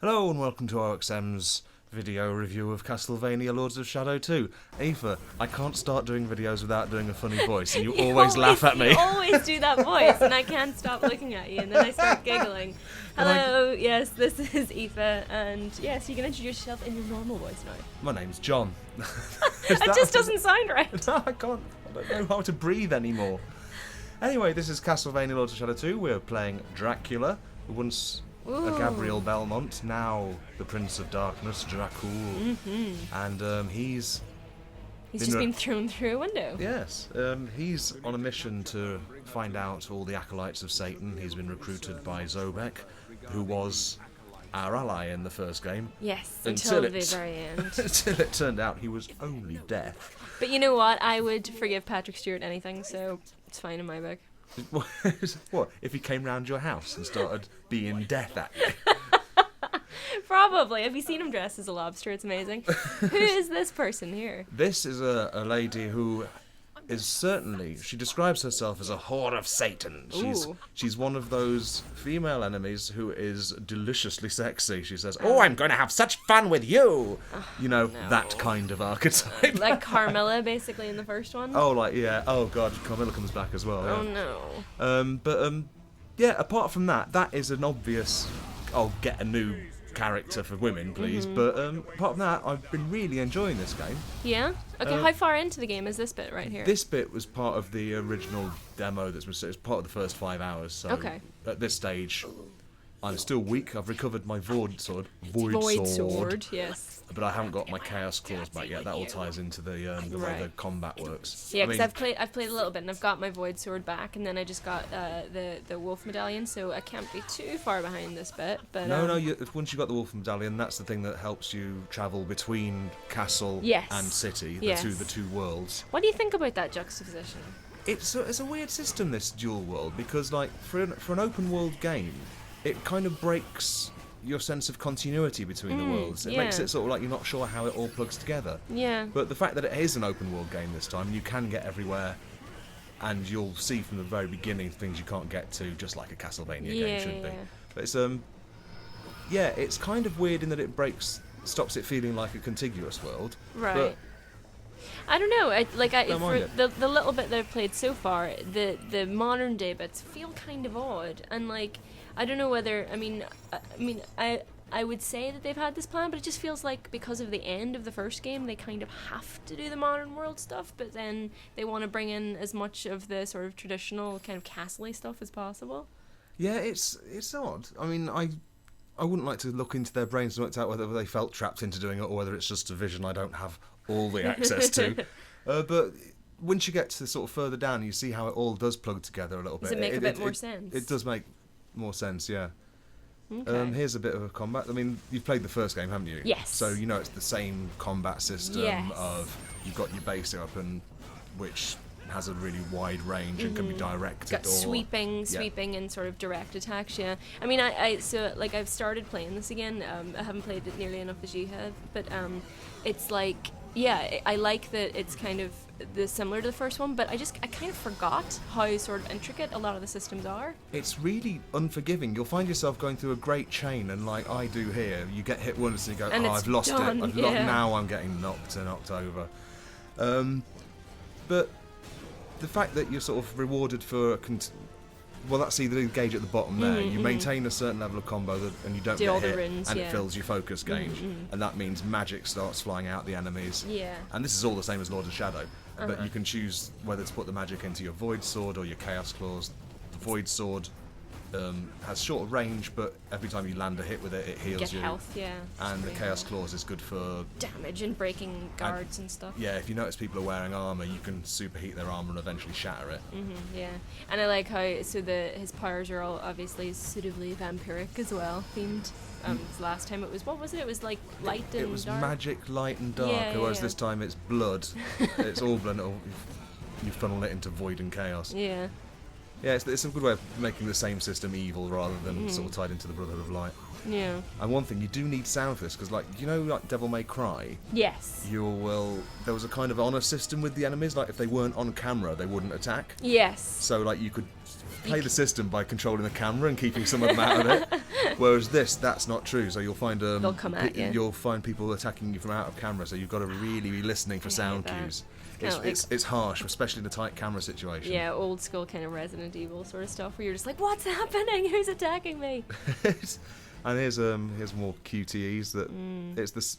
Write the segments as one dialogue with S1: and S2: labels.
S1: Hello and welcome to OXM's video review of Castlevania Lords of Shadow 2. Aoife, I can't start doing videos without doing a funny voice, and you always laugh at me.
S2: You always do that voice, and I can't stop looking at you, and then I start giggling. Hello, yes, this is Aoife, and yes, you can introduce yourself in your normal voice now.
S1: My name's John.
S2: It just doesn't sound right.
S1: No, I can't. I don't know how to breathe anymore. Anyway, this is Castlevania Lords of Shadow 2. We're playing Dracula, once a Gabriel Belmont, now the Prince of Darkness, Dracul. And he's
S2: just been thrown through a window.
S1: Yes, he's on a mission to find out all the acolytes of Satan. He's been recruited by Zobek, who was our ally in the first game.
S2: Yes, until the very end.
S1: Until it turned out he was only death.
S2: But you know what? I would forgive Patrick Stewart anything, so it's fine in my book.
S1: What, if he came round your house and started being death at you?
S2: Probably. Have you seen him dressed as a lobster? It's amazing. Who is this person here?
S1: This is a lady who is certainly, she describes herself as a whore of Satan. She's one of those female enemies who is deliciously sexy. She says, "Oh, I'm going to have such fun with you." You know, that kind of archetype.
S2: Like Carmilla, basically, in the first one?
S1: Oh, like, yeah. Oh, God, Carmilla comes back as well.
S2: Oh,
S1: yeah.
S2: no.
S1: Yeah, apart from that, that is an obvious, I'll get a new character for women, please. But apart from that, I've been really enjoying this game.
S2: Yeah? Okay, how far into the game is this bit right here?
S1: This bit was part of the original demo it was part of the first 5 hours, so at this stage I'm still weak. I've recovered my Void Sword,
S2: yes.
S1: but I haven't got my Chaos Claws back yet. That all ties into the way the combat works.
S2: Yeah, because I've played a little bit, and I've got my Void Sword back, and then I just got the Wolf Medallion, so I can't be too far behind this bit. But
S1: no, once you got the Wolf Medallion, that's the thing that helps you travel between castle and city, the two worlds.
S2: What do you think about that juxtaposition?
S1: It's a weird system, this dual world, because like for an open world game, it kind of breaks your sense of continuity between the worlds. It makes it sort of like you're not sure how it all plugs together. Yeah. But the fact that it is an open world game this time, you can get everywhere, and you'll see from the very beginning things you can't get to, just like a Castlevania game should be. But it's it's kind of weird in that it stops it feeling like a contiguous world.
S2: Right.
S1: But
S2: I don't know. The little bit that I've played so far, the modern day bits feel kind of odd, and like I don't know whether I would say that they've had this plan, but it just feels like because of the end of the first game, they kind of have to do the modern world stuff, but then they want to bring in as much of the sort of traditional kind of castle-y stuff as possible.
S1: Yeah, it's odd. I mean, I wouldn't like to look into their brains and work out whether they felt trapped into doing it or whether it's just a vision I don't have all the access to. But once you get to sort of further down, you see how it all does plug together a little bit.
S2: Does it make a bit more sense?
S1: It does make more sense, yeah.
S2: Okay.
S1: Here's a bit of a combat. I mean, you've played the first game, haven't you?
S2: Yes.
S1: So you know it's the same combat system of you've got your base weapon, which has a really wide range and can be directed.
S2: Got sweeping and sort of direct attacks. Yeah. I mean, I've started playing this again. I haven't played it nearly enough as you have, but it's like I like that it's kind of similar to the first one, but I kind of forgot how sort of intricate a lot of the systems are. It's
S1: really unforgiving. You'll find yourself going through a great chain, and like I do here, you get hit once and you go,
S2: and
S1: I've lost
S2: done.
S1: it. Now I'm getting knocked over. But the fact that you're sort of rewarded for that's the gauge at the bottom there. You maintain a certain level of combo and you don't get hit,
S2: runes,
S1: and it fills your focus gauge, and that means magic starts flying out the enemies.
S2: Yeah.
S1: And this is all the same as Lord of Shadow, but you can choose whether to put the magic into your Void Sword or your Chaos Claws. The Void Sword has short range, but every time you land a hit with it, it heals you.
S2: Health, yeah.
S1: And the Chaos Claws is good for
S2: damage and breaking guards and stuff.
S1: Yeah, if you notice people are wearing armor, you can superheat their armor and eventually shatter it.
S2: Yeah, and I like how his powers are all obviously suitably vampiric as well, themed. Last time it was It was like light and dark.
S1: It was magic, light and dark. Whereas this time it's blood. It's all blood. You funnel it into void and chaos.
S2: Yeah.
S1: Yeah, it's a good way of making the same system evil rather than sort of tied into the Brotherhood of Light.
S2: Yeah.
S1: And one thing, you do need sound for this, because like Devil May Cry?
S2: Yes.
S1: There was a kind of honor system with the enemies, like if they weren't on camera, they wouldn't attack.
S2: Yes.
S1: So like you could play the system by controlling the camera and keeping some of them out of it. Whereas that's not true. So you'll find
S2: they'll come at you.
S1: You'll find people attacking you from out of camera. So you've got to really be listening for sound cues. It's harsh, especially in a tight camera situation.
S2: Yeah, old school kind of Resident Evil sort of stuff where you're just like, what's happening? Who's attacking me?
S1: And here's more QTEs that it's this.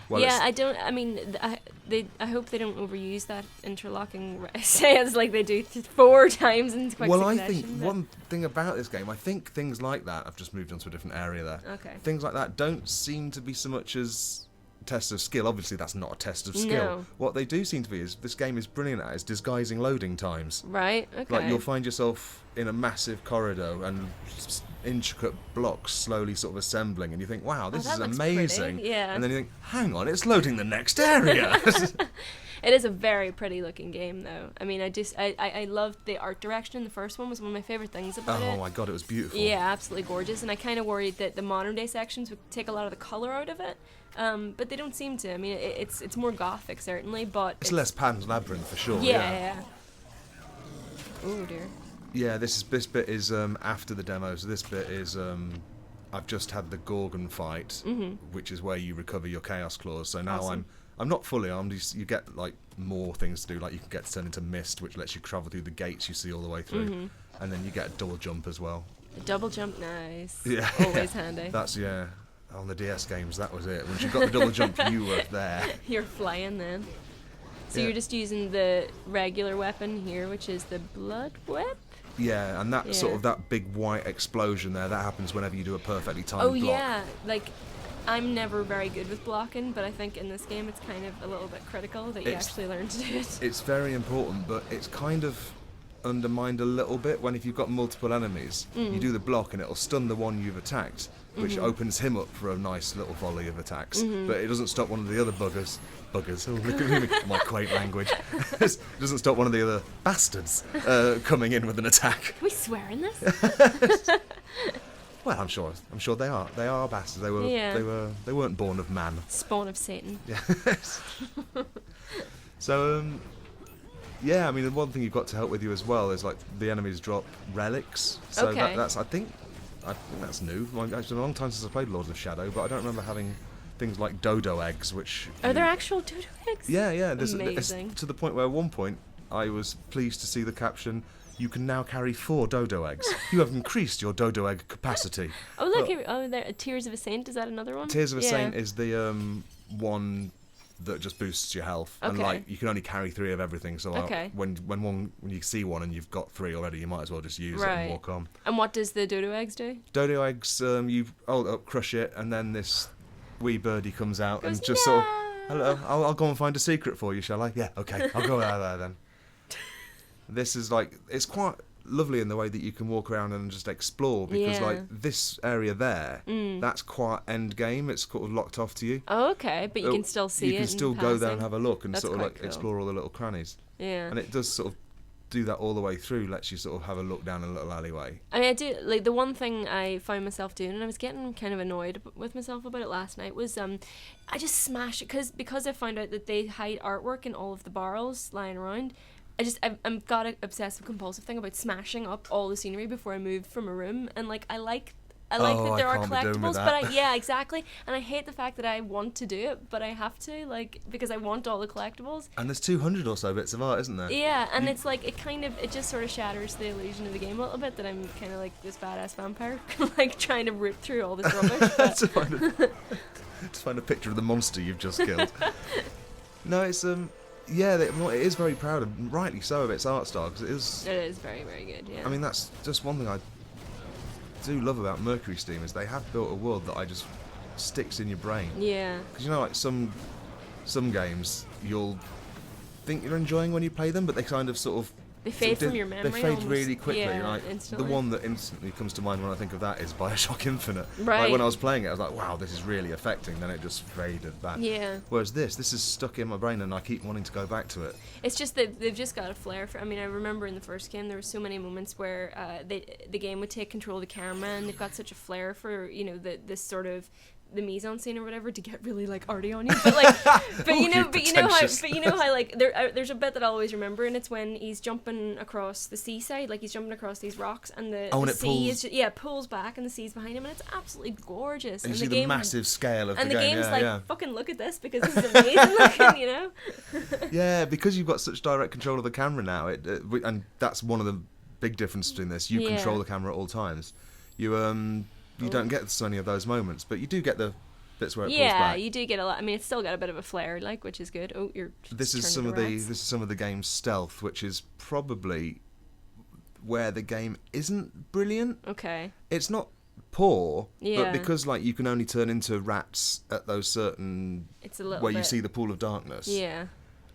S1: Well,
S2: yeah, I hope they don't overuse that interlocking sales like they do 4 times in quick succession.
S1: I think one thing about this game, I think things like that, I've just moved on to a different area there.
S2: Okay.
S1: Things like that don't seem to be so much as tests of skill. Obviously, that's not a test of skill.
S2: No.
S1: What they do seem to be is this game is brilliant at is disguising loading times.
S2: Right, okay.
S1: Like, you'll find yourself in a massive corridor and intricate blocks slowly sort of assembling, and you think, wow, this is amazing.
S2: Yeah.
S1: And then you think, hang on, it's loading the next area.
S2: It is a very pretty looking game, though. I mean, I loved the art direction in the first one. Was one of my favorite things about it.
S1: Oh my god, it was beautiful.
S2: Yeah, absolutely gorgeous. And I kind of worried that the modern day sections would take a lot of the color out of it. But they don't seem to. I mean, it's more gothic, certainly, but
S1: it's less Pan's Labyrinth for sure.
S2: Yeah. Oh dear.
S1: Yeah, this bit is after the demo. So this bit is I've just had the Gorgon fight, which is where you recover your Chaos Claws. So now
S2: awesome.
S1: I'm not fully armed. You get like more things to do. Like you can get to turn into mist, which lets you travel through the gates you see all the way through, and then you get a double jump as well.
S2: A double jump, nice.
S1: Yeah,
S2: always handy.
S1: That's on the DS games, that was it. Once you got the double jump, you were there.
S2: You're flying then. So you're just using the regular weapon here, which is the Blood Whip?
S1: Yeah, and that sort of that big white explosion there, that happens whenever you do a perfectly timed block.
S2: Oh yeah, like I'm never very good with blocking, but I think in this game it's kind of a little bit critical that you actually learn to do it.
S1: It's very important, but it's kind of undermined a little bit when if you've got multiple enemies, you do the block and it'll stun the one you've attacked, which opens him up for a nice little volley of attacks. But it doesn't stop one of the other buggers, oh, look at me, my quaint language. It doesn't stop one of the other bastards coming in with an attack.
S2: Can we swear in this?
S1: Well, I'm sure they are. They are bastards. They weren't born of man.
S2: Spawn of Satan.
S1: Yeah. So, yeah, I mean, the one thing you've got to help with you as well is like the enemies drop relics. So
S2: okay.
S1: I think that's new. It's been a long time since I played Lords of Shadow, but I don't remember having things like dodo eggs, which...
S2: Are there actual dodo eggs?
S1: Yeah.
S2: Amazing.
S1: To the point where at one point I was pleased to see the caption, "You can now carry 4 dodo eggs. You have increased your dodo egg capacity."
S2: Oh, look, there, Tears of a Saint, is that another one?
S1: Tears of a Saint is the one that just boosts your health, and like you can only carry 3 of everything. So when you see one and you've got 3 already, you might as well just use it and walk on.
S2: And what does the dodo eggs do?
S1: Dodo eggs, you hold it up, crush it, and then this wee birdie comes out and just sort of, hello, I'll go and find a secret for you, shall I? Yeah, okay, I'll go out there then. This is like, it's quite lovely in the way that you can walk around and just explore, because like this area there, that's quite end game. It's sort of locked off to you.
S2: Oh, okay, but you can still see it.
S1: You can still go there and have a look and
S2: that's
S1: sort of like
S2: cool.
S1: explore all the little crannies.
S2: Yeah.
S1: And it does sort of do that all the way through, lets you sort of have a look down a little alleyway.
S2: I mean, I do, like, the one thing I found myself doing, and I was getting kind of annoyed with myself about it last night, was I just smashed it, because I found out that they hide artwork in all of the barrels lying around. I've got an obsessive compulsive thing about smashing up all the scenery before I move from a room, and like I like that there are collectibles, but yeah, exactly, and I hate the fact that I want to do it, but I have to, like, because I want all the collectibles.
S1: And there's 200 or so bits of art, isn't there?
S2: Yeah, and it's like it just sort of shatters the illusion of the game a little bit, that I'm kind of like this badass vampire, like trying to rip through all this rubbish.
S1: to find a picture of the monster you've just killed. No, it's yeah, it is very proud, and rightly so, of its art style, because it is
S2: very, very good. Yeah.
S1: I mean, that's just one thing I do love about Mercury Steam, is they have built a world that just sticks in your brain.
S2: Yeah.
S1: Because like some games you'll think you're enjoying when you play them, but they kind of sort of
S2: they fade from your memory.
S1: They fade almost, really quickly.
S2: Yeah,
S1: like
S2: instantly.
S1: The one that instantly comes to mind when I think of that is BioShock Infinite.
S2: Right.
S1: Like when I was playing it, I was like, wow, this is really affecting. Then it just faded back.
S2: Yeah.
S1: Whereas this is stuck in my brain, and I keep wanting to go back to it.
S2: It's just that they've just got a flair for. I mean, I remember in the first game there were so many moments where the game would take control of the camera, and they've got such a flair for this sort of mise-en-scene or whatever to get really like arty on you, but like, but you know how like there's a bit that I'll always remember, and it's when he's jumping across the seaside, like he's jumping across these rocks, and the sea is just, pulls back, and the sea's behind him, and it's absolutely gorgeous.
S1: And you see the massive scale of the game.
S2: And the game's like, fucking look at this, because this is amazing looking, you know.
S1: Yeah, because you've got such direct control of the camera now, and that's one of the big differences between this. You control the camera at all times. You don't get so many of those moments, but you do get the bits where it pulls back.
S2: Yeah, you do get a lot. I mean, it's still got a bit of a flair, like, which is good. Oh, you're.
S1: This is some of the game's stealth, which is probably where the game isn't brilliant.
S2: Okay.
S1: It's not poor, but because like you can only turn into rats at those certain where you see the pool of darkness.
S2: Yeah.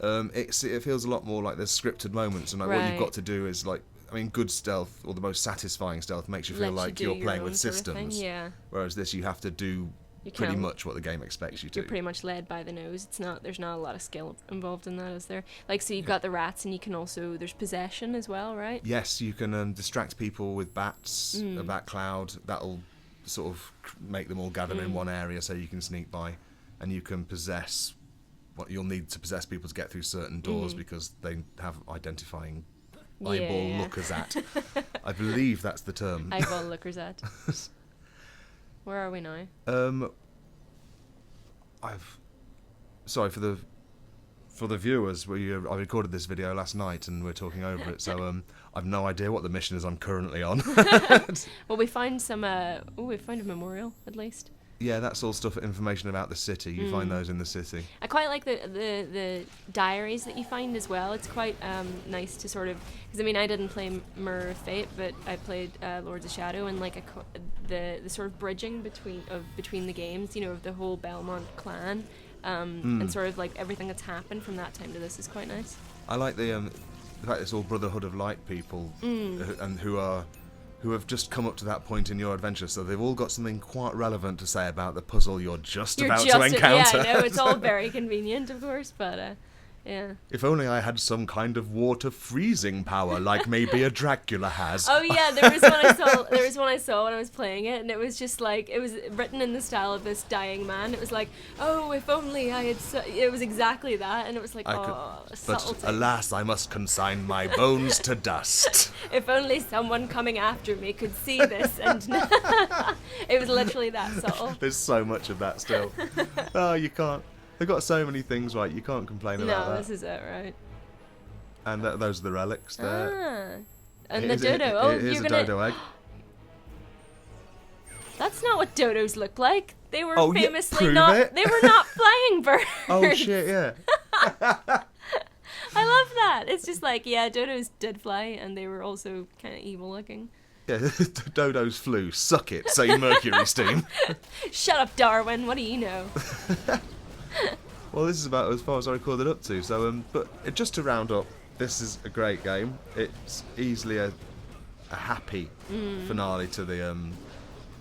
S1: It feels a lot more like there's scripted moments, and like what you've got to do is like. I mean, good stealth, or the most satisfying stealth, makes you feel like you're playing with systems.
S2: Yeah.
S1: Whereas this, you have to do pretty much what the game expects you to.
S2: You're pretty much led by the nose. There's not a lot of skill involved in that, is there? Like, so you've got the rats, and you can also, there's possession as well, right?
S1: Yes, you can distract people with bats, a bat cloud. That'll sort of make them all gather in one area so you can sneak by. And you can possess what you'll need to possess people to get through certain doors because they have identifying eyeball lookers at. I believe that's the term.
S2: Eyeball lookers at. Where are we now?
S1: Sorry for the viewers. I recorded this video last night and we're talking over it, so I've no idea what the mission is I'm currently on.
S2: Well, we found some. We found a memorial at least.
S1: Yeah, that's all stuff, information about the city. You find those in the city.
S2: I quite like the diaries that you find as well. It's quite nice to sort of, because I mean, I didn't play Mirror of Fate, but I played Lords of Shadow, and like the sort of bridging between the games, you know, of the whole Belmont clan, and sort of like everything that's happened from that time to this is quite nice.
S1: I like the fact it's all Brotherhood of Light people, and who have just come up to that point in your adventure, so they've all got something quite relevant to say about the puzzle you're just about to encounter.
S2: Yeah, I know, it's all very convenient, of course, but yeah.
S1: If only I had some kind of water freezing power, like maybe a Dracula has.
S2: Oh yeah, there was one I saw when I was playing it, and it was just like, it was written in the style of this dying man. It was like, oh, if only I had. It was exactly that, and it was like, subtlety.
S1: But alas, I must consign my bones to dust.
S2: If only someone coming after me could see this, and it was literally that subtle.
S1: There's so much of that still. Oh, you can't. They've got so many things right, you can't complain about that.
S2: No, this is it, right.
S1: And those are the relics there.
S2: And the dodo.
S1: Here's a dodo egg.
S2: That's not what dodos look like. They were famously they were not flying birds.
S1: Oh shit, yeah.
S2: I love that. It's just like, yeah, dodos did fly, and they were also kind of evil looking.
S1: Yeah, dodos flew. Suck it, say Mercury Steam.
S2: Shut up, Darwin. What do you know?
S1: Well, this is about as far as I recorded up to. So, but just to round up, this is a great game. It's easily a happy finale to the.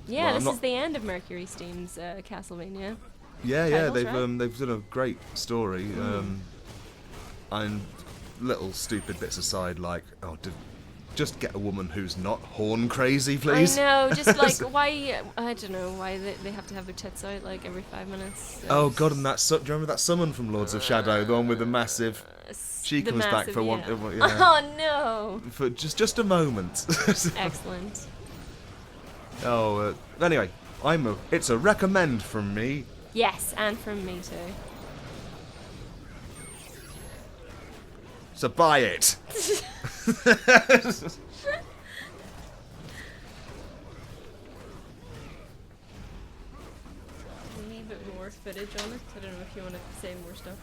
S2: Yeah, this is the end of Mercury Steam's Castlevania.
S1: Yeah, they've done a great story. And little stupid bits aside, like just get a woman who's not horn crazy, please.
S2: I know, just like, why, I don't know, why they have to have their tits out like every 5 minutes.
S1: Oh god, and do you remember that summon from Lords of Shadow, the one with the massive, she comes back for one,
S2: oh no!
S1: For just a moment.
S2: Excellent.
S1: Oh, anyway, it's a recommend from me.
S2: Yes, and from me too.
S1: So buy it.
S2: Leave it more footage on it. I don't know if you want to say more stuff.